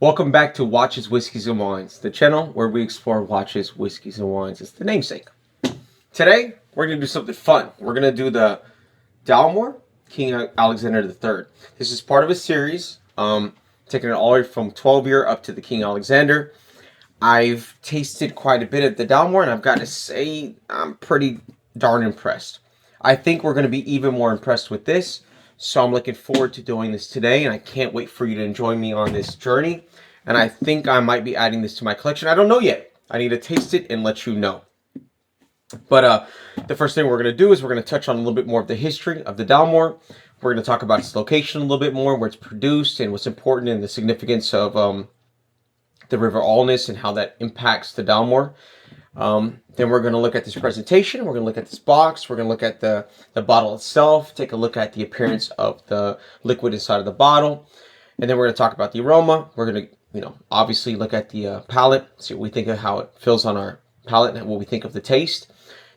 Welcome back to Watches, Whiskeys, and Wines, the channel where we explore watches, whiskeys, and wines. It's the namesake. Today, we're going to do something fun. We're going to do the Dalmore King Alexander III. This is part of a series, taking it all the way from 12-year up to the King Alexander. I've tasted quite a bit of the Dalmore, and I've got to say, I'm pretty darn impressed. I think we're going to be even more impressed with this. So I'm looking forward to doing this today, and I can't wait for you to join me on this journey. And I think I might be adding this to my collection. I don't know yet. I need to taste it and let you know. But the first thing we're going to do is we're going to touch on a little bit more of the history of the Dalmore. We're going to talk about its location a little bit more, where it's produced, and what's important, and the significance of the River Alness and how that impacts the Dalmore. Then we're going to look at this presentation. We're going to look at this box. We're going to look at the bottle itself. Take a look at the appearance of the liquid inside of the bottle. And then we're going to talk about the aroma. We're going to, obviously look at the palate. See what we think of how it feels on our palate and what we think of the taste.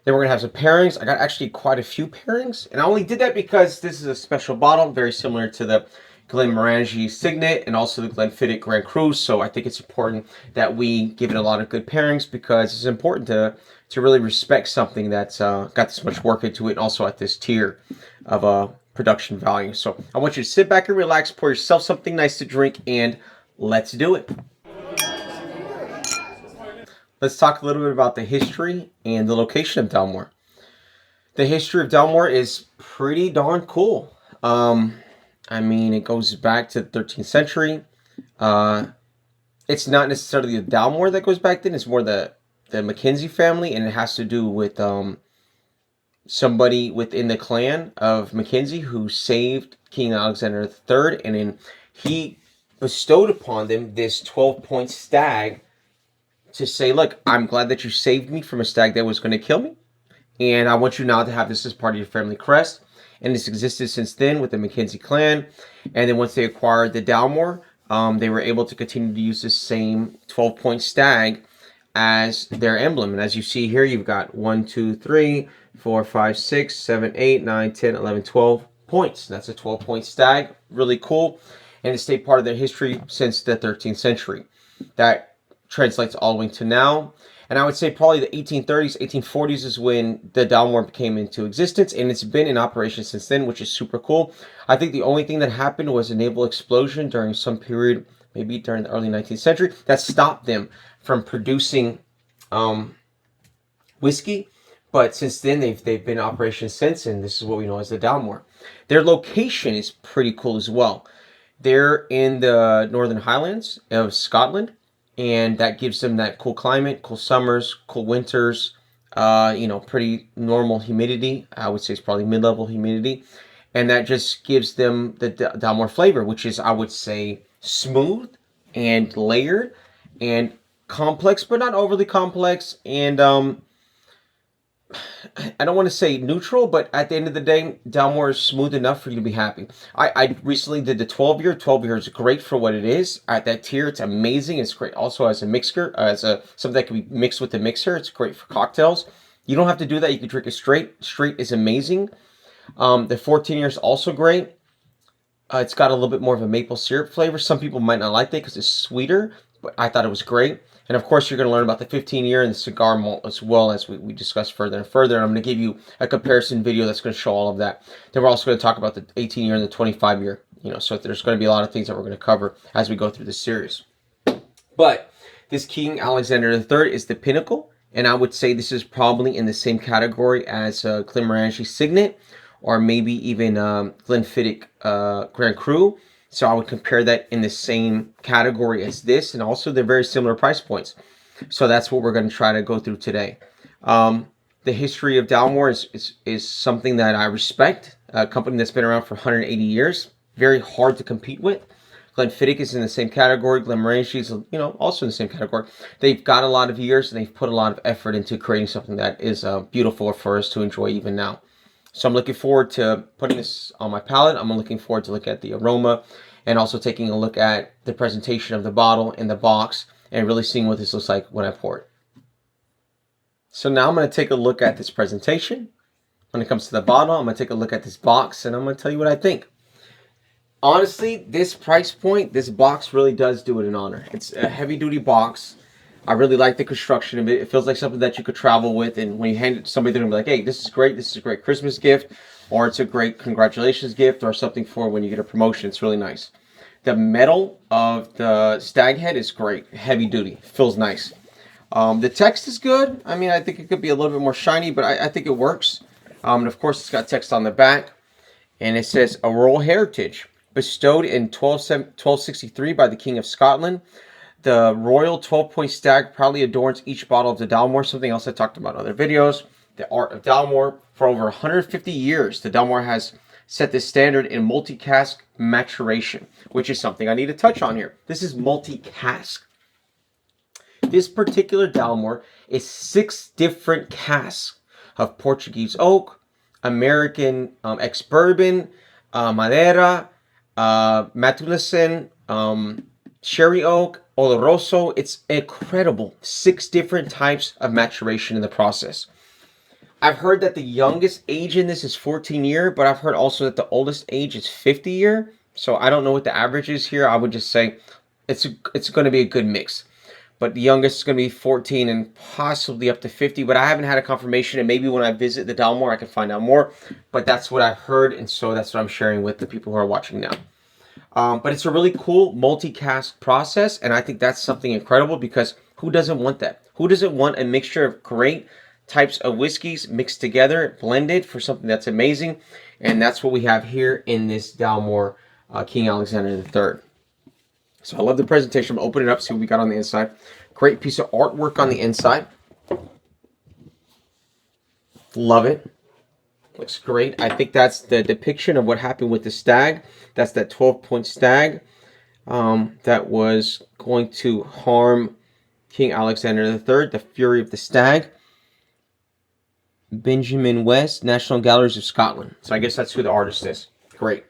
Then we're going to have some pairings. I got actually quite a few pairings. And I only did that because this is a special bottle, very similar to the Glenmorangie Signet and also the Glenfiddich Grand Cru. So I think it's important that we give it a lot of good pairings, because it's important to really respect something that's got this much work into it, and also at this tier of production value. So I want you to sit back and relax, pour yourself something nice to drink, and let's do it. Let's talk a little bit about the history and the location of Dalmore. The history of Dalmore is pretty darn cool. I mean, it goes back to the 13th century. It's not necessarily the Dalmore that goes back then. It's more the Mackenzie family, and it has to do with somebody within the clan of Mackenzie who saved King Alexander III, and then he bestowed upon them this 12-point stag to say, look, I'm glad that you saved me from a stag that was going to kill me, and I want you now to have this as part of your family crest. And it's existed since then with the Mackenzie clan. And then once they acquired the Dalmore, they were able to continue to use the same 12-point stag as their emblem. And as you see here, you've got 1, 2, 3, 4, 5, 6, 7, 8, 9, 10, 11, 12 points. That's a 12-point stag. Really cool. And it's stayed part of their history since the 13th century. That translates all the way to now. And I would say probably the 1830s, 1840s is when the Dalmore came into existence, and it's been in operation since then, which is super cool. I think the only thing that happened was a naval explosion during some period, maybe during the early 19th century, that stopped them from producing whiskey. But since then, they've been in operation since, and this is what we know as the Dalmore. Their location is pretty cool as well. They're in the Northern Highlands of Scotland. And that gives them that cool climate, cool summers, cool winters, pretty normal humidity. I would say it's probably mid-level humidity. And that just gives them the Dalmore flavor, which is, I would say, smooth and layered and complex, but not overly complex. And I don't want to say neutral, but at the end of the day, Dalmore is smooth enough for you to be happy. I recently did the 12-year. 12-year is great for what it is. At that tier, it's amazing. It's great also as a mixer, something that can be mixed with the mixer. It's great for cocktails. You don't have to do that. You can drink it straight. Straight is amazing. The 14-year is also great. It's got a little bit more of a maple syrup flavor. Some people might not like that because it's sweeter, but I thought it was great. And of course, you're going to learn about the 15-year and the Cigar Malt as well, as we discuss further and further. And I'm going to give you a comparison video that's going to show all of that. Then we're also going to talk about the 18-year and the 25-year. So there's going to be a lot of things that we're going to cover as we go through this series. But this King Alexander III is the pinnacle. And I would say this is probably in the same category as Glenmorangie Signet, or maybe even Glenfiddich Grand Cru. So I would compare that in the same category as this, and also they're very similar price points. So that's what we're going to try to go through today. The history of Dalmore is something that I respect. A company that's been around for 180 years, very hard to compete with. Glenfiddich is in the same category. Glenmorangie is, also in the same category. They've got a lot of years, and they've put a lot of effort into creating something that is beautiful for us to enjoy even now. So I'm looking forward to putting this on my palate. I'm looking forward to look at the aroma, and also taking a look at the presentation of the bottle and the box, and really seeing what this looks like when I pour it. So now I'm going to take a look at this presentation. When it comes to the bottle, I'm going to take a look at this box, and I'm going to tell you what I think. honestly, this price point, this box really does do it an honor. It's a heavy duty box. I really like the construction of it. It feels like something that you could travel with, and when you hand it to somebody, they're gonna be like, hey, this is great. This is a great Christmas gift, or it's a great congratulations gift, or something for when you get a promotion. It's really nice. The metal of the stag head is great. Heavy duty. Feels nice. The text is good. I mean, I think it could be a little bit more shiny, but I think it works. And of course, it's got text on the back. And it says, a royal heritage bestowed in 1263 by the King of Scotland. The royal 12-point stag proudly adorns each bottle of the Dalmore, something else I talked about in other videos. The art of Dalmore. For over 150 years, the Dalmore has set the standard in multi-cask maturation, which is something I need to touch on here. This is multi-cask. This particular Dalmore is 6 different casks of Portuguese oak, American ex-bourbon, Madeira, maturation, sherry oak, oloroso. It's incredible. 6 different types of maturation in the process. I've heard that the youngest age in this is 14 year, but I've heard also that the oldest age is 50 year. So I don't know what the average is here. I would just say it's going to be a good mix. But the youngest is going to be 14 and possibly up to 50. But I haven't had a confirmation. And maybe when I visit the Dalmore, I can find out more. But that's what I've heard. And so that's what I'm sharing with the people who are watching now. But it's a really cool multi-cask process. And I think that's something incredible because who doesn't want that? Who doesn't want a mixture of great types of whiskeys mixed together, blended for something that's amazing? And that's what we have here in this Dalmore King Alexander III. So I love the presentation. I'm going to open it up, see what we got on the inside. Great piece of artwork on the inside. Love it. Looks great. I think that's the depiction of what happened with the stag. That's that 12-point stag that was going to harm King Alexander III, the fury of the stag. Benjamin West, National Galleries of Scotland. So I guess that's who the artist is. Great.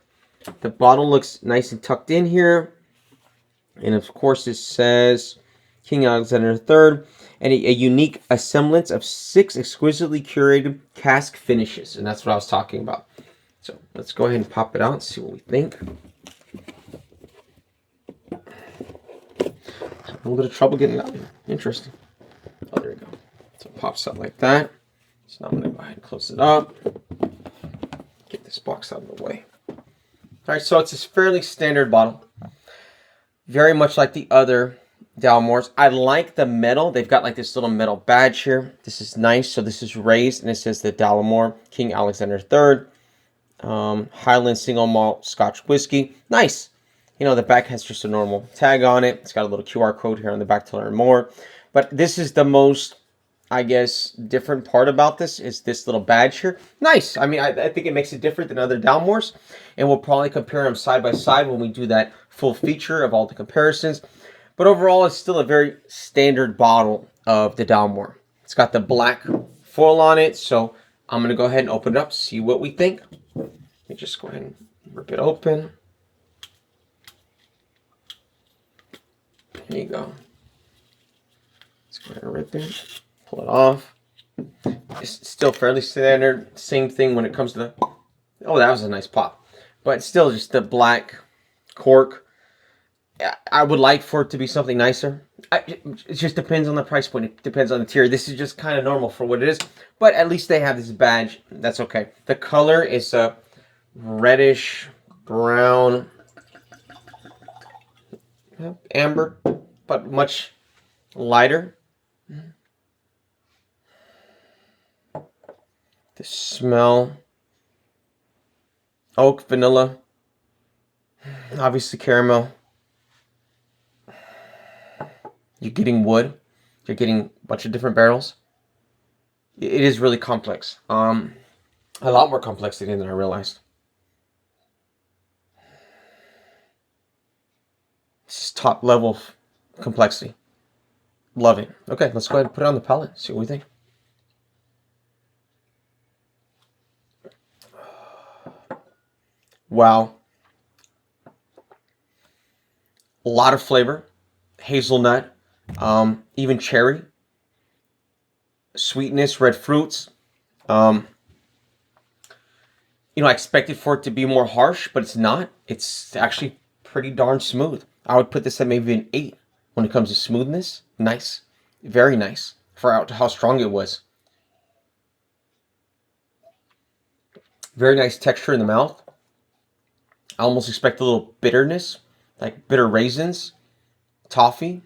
The bottle looks nice and tucked in here. And of course it says King Alexander III, and a unique assemblance of 6 exquisitely curated cask finishes. And that's what I was talking about. So let's go ahead and pop it out and see what we think. A little bit of trouble getting it out here. Interesting. Oh, there we go. So it pops out like that. So now I'm going to go ahead and close it up. Get this box out of the way. All right, so it's a fairly standard bottle. Very much like the other Dalmores. I like the metal. They've got like this little metal badge here. This is nice. So this is raised, and it says the Dalmore King Alexander III. Highland single malt Scotch whiskey. Nice. You know, the back has just a normal tag on it. It's got a little QR code here on the back to learn more. But this is the most, I guess, different part about this is this little badge here. Nice. I mean, I think it makes it different than other Dalmores. And we'll probably compare them side by side when we do that full feature of all the comparisons. But overall, it's still a very standard bottle of the Dalmore. It's got the black foil on it. So I'm going to go ahead and open it up, see what we think. Let me just go ahead and rip it open. There you go. Let's go ahead and rip it. Pull it off. It's still fairly standard. Same thing when it comes to the... Oh, that was a nice pop. But still just the black cork. I would like for it to be something nicer. It just depends on the price point. It depends on the tier. This is just kind of normal for what it is. But at least they have this badge. That's okay. The color is a reddish brown amber, but much lighter. The smell, oak, vanilla, obviously caramel. You're getting wood. You're getting a bunch of different barrels. It is really complex. A lot more complexity than I realized. This is top level complexity. Love it. Okay, let's go ahead and put it on the palate. See what we think. Wow. A lot of flavor. Hazelnut. Even cherry. Sweetness, red fruits. I expected for it to be more harsh, but it's not. It's actually pretty darn smooth. I would put this at maybe an 8 when it comes to smoothness. Nice. Very nice for how strong it was. Very nice texture in the mouth. I almost expect a little bitterness, like bitter raisins, toffee.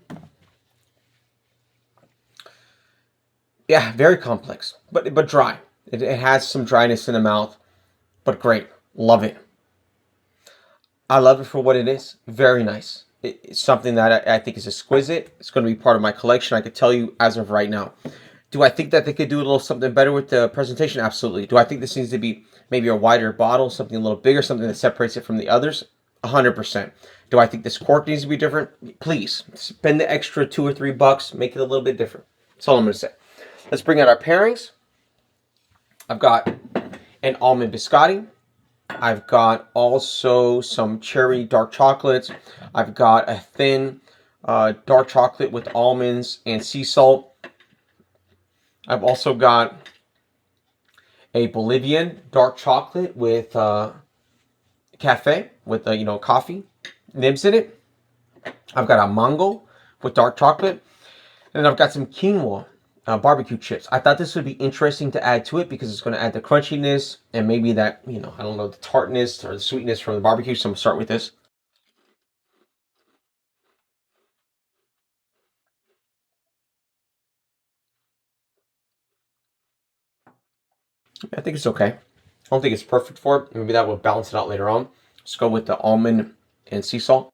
Yeah, very complex, but dry. It has some dryness in the mouth, but great. Love it. I love it for what it is. Very nice. It's something that I think is exquisite. It's going to be part of my collection. I could tell you as of right now. Do I think that they could do a little something better with the presentation? Absolutely. Do I think this needs to be maybe a wider bottle, something a little bigger, something that separates it from the others? 100%. Do I think this cork needs to be different? Please, spend the extra $2 or $3, make it a little bit different. That's all I'm going to say. Let's bring out our pairings. I've got an almond biscotti. I've got also some cherry dark chocolates. I've got a thin dark chocolate with almonds and sea salt. I've also got a Bolivian dark chocolate with cafe, with coffee nibs in it. I've got a mango with dark chocolate. And then I've got some quinoa barbecue chips. I thought this would be interesting to add to it because it's going to add the crunchiness and maybe that, I don't know, the tartness or the sweetness from the barbecue. So I'm going to start with this. I think it's okay. I don't think it's perfect for it. Maybe that will balance it out later on. Let's go with the almond and sea salt.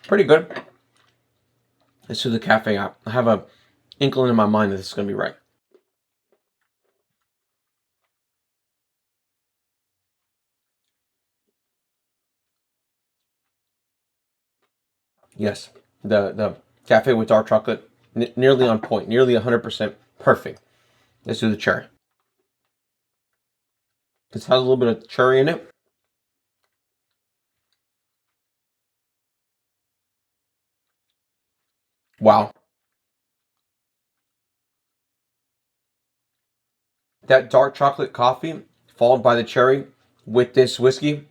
Pretty good. Let's do the cafe app. I have a inkling in my mind that this is going to be right. Yes, the cafe with dark chocolate, nearly on point, nearly 100% perfect. Let's do the cherry. This has a little bit of cherry in it. Wow. That dark chocolate coffee followed by the cherry with this whiskey,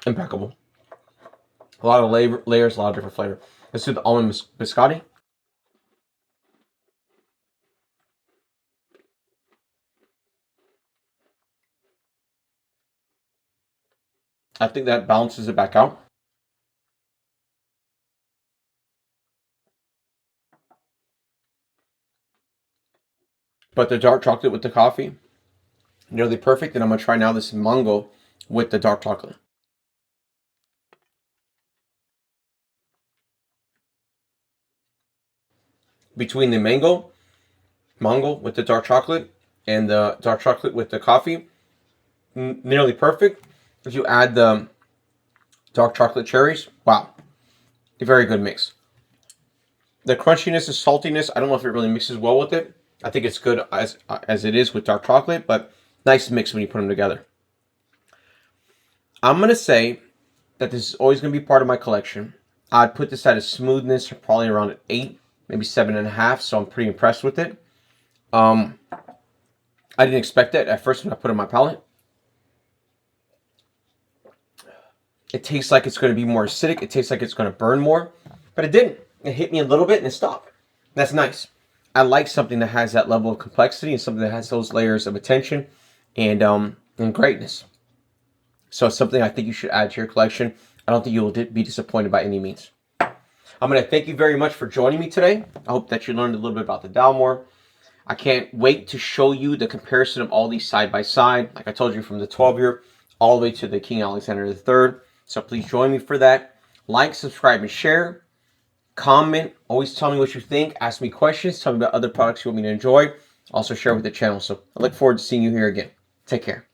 impeccable. A lot of layers, a lot of different flavor. Let's do the almond biscotti. I think that balances it back out. But the dark chocolate with the coffee, nearly perfect. And I'm going to try now this mango with the dark chocolate. Between the mango with the dark chocolate and the dark chocolate with the coffee, nearly perfect. If you add the dark chocolate cherries, wow, a very good mix. The crunchiness, the saltiness, I don't know if it really mixes well with it. I think it's good as it is with dark chocolate, but nice mix when you put them together. I'm going to say that this is always going to be part of my collection. I'd put this at a smoothness probably around an 8, maybe 7.5, so I'm pretty impressed with it. I didn't expect that at first when I put it in my palate. It tastes like it's going to be more acidic. It tastes like it's going to burn more, but it didn't. It hit me a little bit and it stopped. That's nice. I like something that has that level of complexity and something that has those layers of attention and greatness. So it's something I think you should add to your collection. I don't think you will be disappointed by any means. I'm going to thank you very much for joining me today. I hope that you learned a little bit about the Dalmore. I can't wait to show you the comparison of all these side by side. Like I told you, from the 12-year all the way to the King Alexander III. So please join me for that. Like, subscribe, and share. Comment. Always tell me what you think. Ask me questions. Tell me about other products you want me to enjoy. Also share with the channel. So I look forward to seeing you here again. Take care.